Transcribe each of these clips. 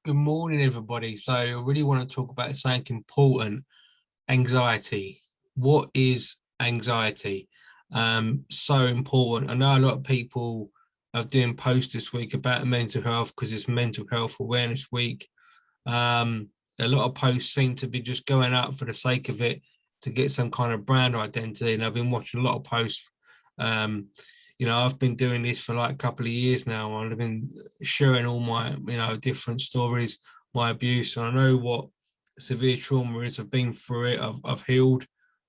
Good morning, everybody. So I really want to talk about something important, anxiety. What is anxiety? So important. I know a lot of people are doing posts this week about mental health because it's Mental Health Awareness Week. Um, a lot of posts seem to be just going out for the sake of it to get some kind of brand identity. And I've been watching a lot of posts. Um, I've been doing this for like a couple of years now. I've been sharing all my, different stories, my abuse, and I know what severe trauma is. I've been through it. I've healed,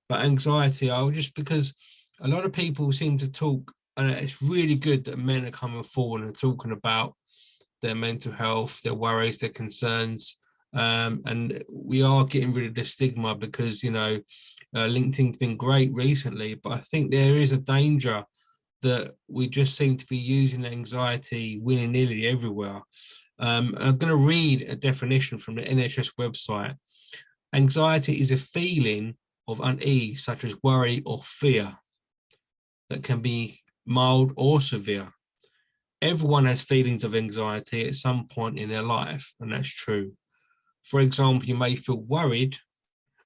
but anxiety, I just because a lot of people seem to talk, and it's really good that men are coming forward and talking about their mental health, their worries, their concerns. And we are getting rid of the stigma because, LinkedIn's been great recently, but I think there is a danger that we just seem to be using anxiety willy-nilly everywhere. I'm going to read a definition from the NHS website. Anxiety is a feeling of unease, such as worry or fear, that can be mild or severe. Everyone has feelings of anxiety at some point in their life, and that's true. For example, you may feel worried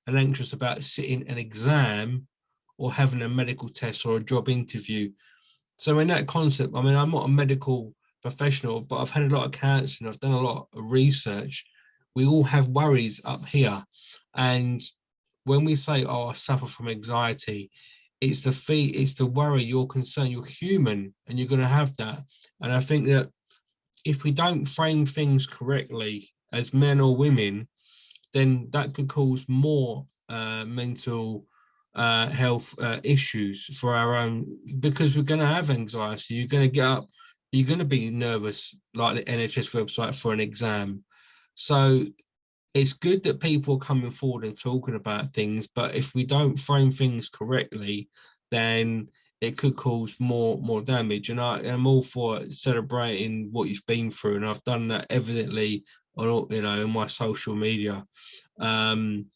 and anxious about sitting an exam or having a medical test or a job interview. So in that concept, I mean, I'm not a medical professional, but I've had a lot of counselling, I've done a lot of research. We all have worries up here. And when we say, oh, I suffer from anxiety, it's the worry, you're concerned, you're human, and you're going to have that. And I think that if we don't frame things correctly as men or women, then that could cause more mental health issues for our own, because we're going to have anxiety. You're going to get up, you're going to be nervous, like the NHS website, for an exam. So it's good that people are coming forward and talking about things, but if we don't frame things correctly, then it could cause more damage. And I'm all for celebrating what you've been through, and I've done that evidently on all, in my social media. Um,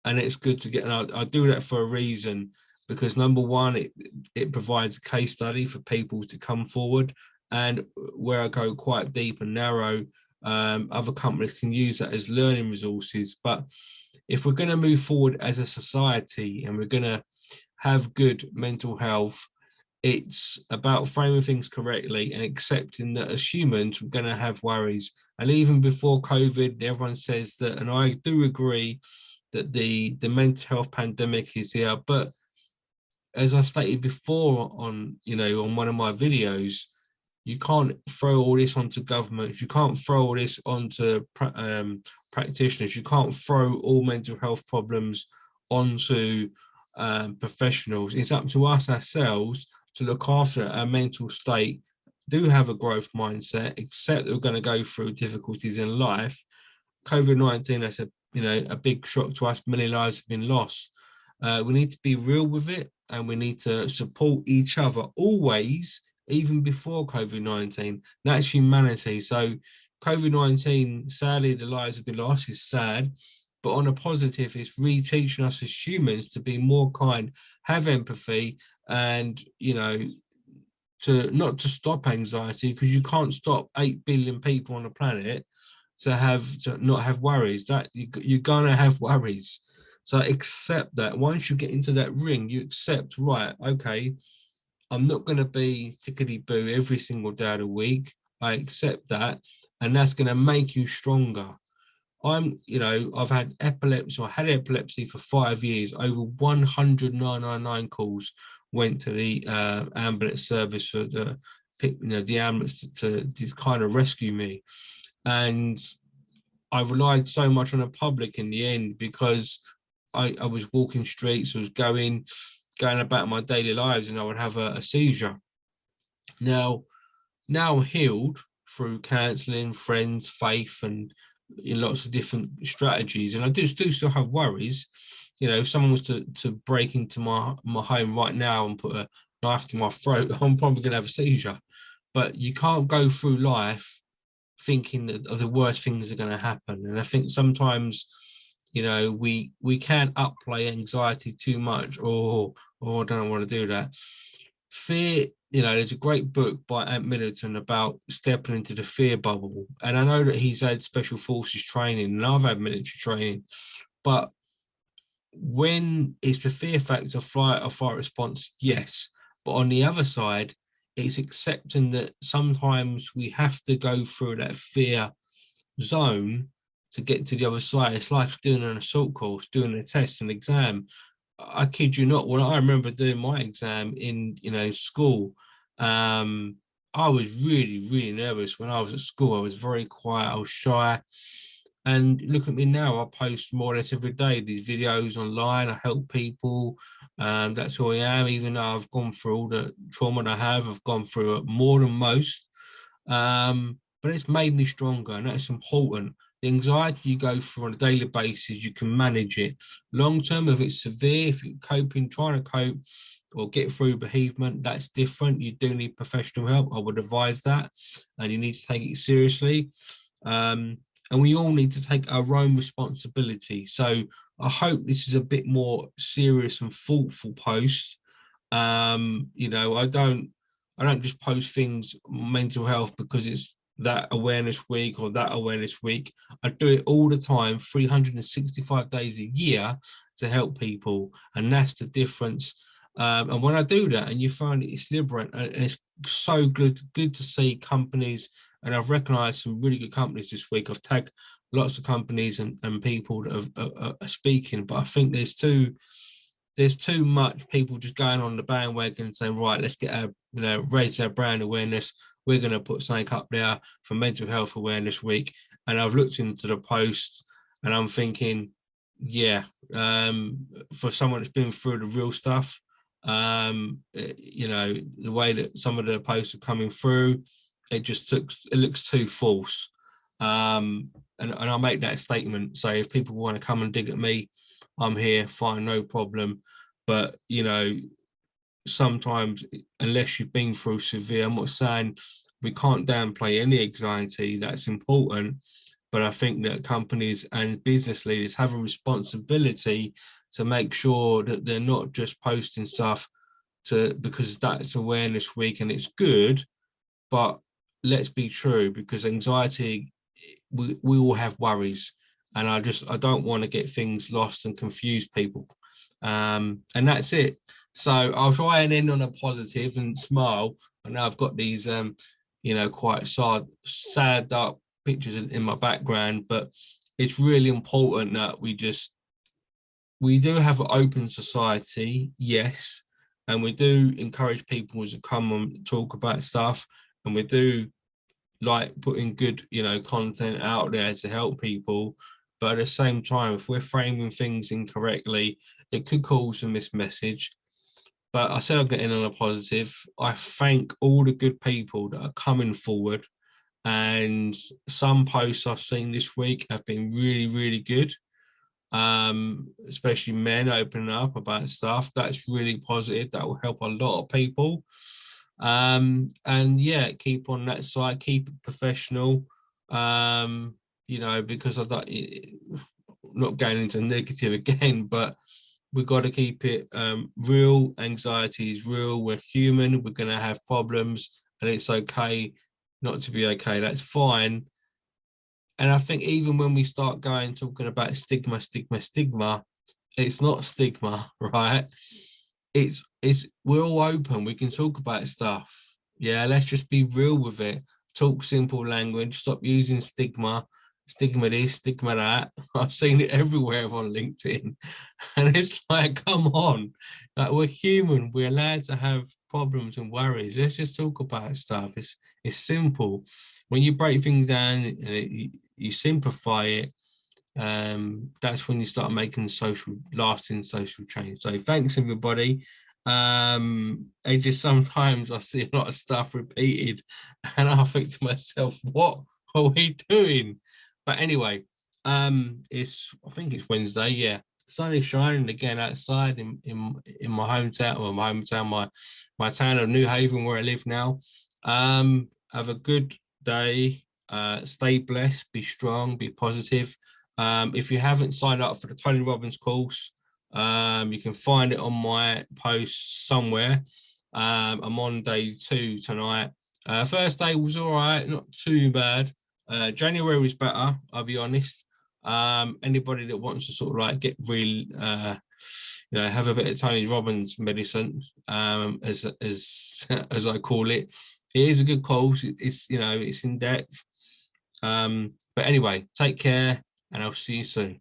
and it's good to get, and I do that for a reason, because number one, it provides a case study for people to come forward, and where I go quite deep and narrow, other companies can use that as learning resources. But if we're going to move forward as a society and we're going to have good mental health, it's about framing things correctly and accepting that as humans, we're going to have worries. And even before COVID, everyone says that, and I do agree that the mental health pandemic is here. But as I stated before on one of my videos, you can't throw all this onto governments. You can't throw all this onto practitioners. You can't throw all mental health problems onto professionals. It's up to us ourselves to look after our mental state, do have a growth mindset, accept that we're going to go through difficulties in life. COVID-19, that's a big shock to us. Many lives have been lost. We need to be real with it, and we need to support each other always, even before COVID-19. That's humanity. So COVID-19, sadly, the lives have been lost. It's sad. But on a positive, it's reteaching us as humans to be more kind, have empathy, and, to not to stop anxiety, because you can't stop 8 billion people on the planet to not have worries. That you're gonna have worries. So accept that. Once you get into that ring, you accept, right, okay, I'm not going to be tickety boo every single day of the week. I accept that. And that's going to make you stronger. I've had epilepsy, I had epilepsy for 5 years. Over 199 calls went to the ambulance service for the ambulance to kind of rescue me. And I relied so much on the public in the end, because I was walking streets, I was going about my daily lives, and I would have a seizure. Now I'm healed through counselling, friends, faith, and lots of different strategies. And I do still have worries. If someone was to break into my home right now and put a knife to my throat, I'm probably going to have a seizure. But you can't go through life thinking that the worst things are going to happen. And I think sometimes, we can upplay anxiety too much, or I don't want to do that. Fear there's a great book by Ant Middleton about stepping into the fear bubble. And I know that he's had special forces training and I've had military training, but when it's the fear factor, flight or fight response, yes. But on the other side, it's accepting that sometimes we have to go through that fear zone to get to the other side. It's like doing an assault course, doing a test, an exam. I kid you not, when I remember doing my exam in school, I was really, really nervous when I was at school. I was very quiet, I was shy. And look at me now, I post more or less every day these videos online. I help people. That's who I am, even though I've gone through all the trauma that I have. I've gone through it more than most. But it's made me stronger, and that's important. The anxiety you go through on a daily basis, you can manage it. Long term, if it's severe, if you're coping, trying to cope or get through bereavement, that's different. You do need professional help. I would advise that, and you need to take it seriously. And we all need to take our own responsibility. So I hope this is a bit more serious and thoughtful post. I don't just post things mental health because it's that awareness week or that awareness week. I do it all the time, 365 days a year to help people. And that's the difference. And when I do that and you find it's liberating, it's so good to see companies, and I've recognized some really good companies this week. I've tagged lots of companies and people that are speaking, but I think there's too much people just going on the bandwagon and saying, right, let's get raise our brand awareness. We're going to put something up there for Mental Health Awareness Week. And I've looked into the post and I'm thinking, yeah, for someone that's been through the real stuff, the way that some of the posts are coming through, it looks too false. And I'll make that statement. So if people want to come and dig at me, I'm here, fine, no problem. But sometimes, unless you've been through severe, I'm not saying we can't downplay any anxiety, that's important. But I think that companies and business leaders have a responsibility to make sure that they're not just posting stuff because that's awareness week and it's good, but let's be true, because anxiety, we all have worries, and I don't want to get things lost and confuse people. And that's it. So I'll try and end on a positive and smile. I know I've got these quite sad dark pictures in my background, but it's really important that we do have an open society, yes, and we do encourage people to come and talk about stuff, and we do like putting good, content out there to help people. But at the same time, if we're framing things incorrectly, it could cause a mismessage. But I said I'm getting on a positive. I thank all the good people that are coming forward. And some posts I've seen this week have been really, really good. Especially men opening up about stuff. That's really positive. That will help a lot of people. And yeah, keep on that side, keep it professional. Because of that, not going into negative again, but we've got to keep it real. Anxiety is real. We're human. We're going to have problems, and it's okay not to be okay. That's fine. And I think even when we start talking about stigma, it's not stigma, right? It's we're all open. We can talk about stuff. Yeah, let's just be real with it. Talk simple language. Stop using stigma this, stigma that. I've seen it everywhere on LinkedIn, and it's like, come on, like we're human. We're allowed to have problems and worries. Let's just talk about stuff. It's simple. When you break things down and you simplify it, that's when you start making lasting social change. So thanks everybody. I just sometimes I see a lot of stuff repeated and I think to myself, what are we doing? But anyway, I think it's Wednesday, yeah. Sun is shining again outside in my hometown, my town of New Haven where I live now. Have a good day. Stay blessed, be strong, be positive. If you haven't signed up for the Tony Robbins course, you can find it on my post somewhere. I'm on day 2 tonight. First day was all right, not too bad. January was better, I'll be honest. Anybody that wants to sort of like get real, have a bit of Tony Robbins medicine, as I call it. It is a good course. It's in depth. But anyway, take care, and I'll see you soon.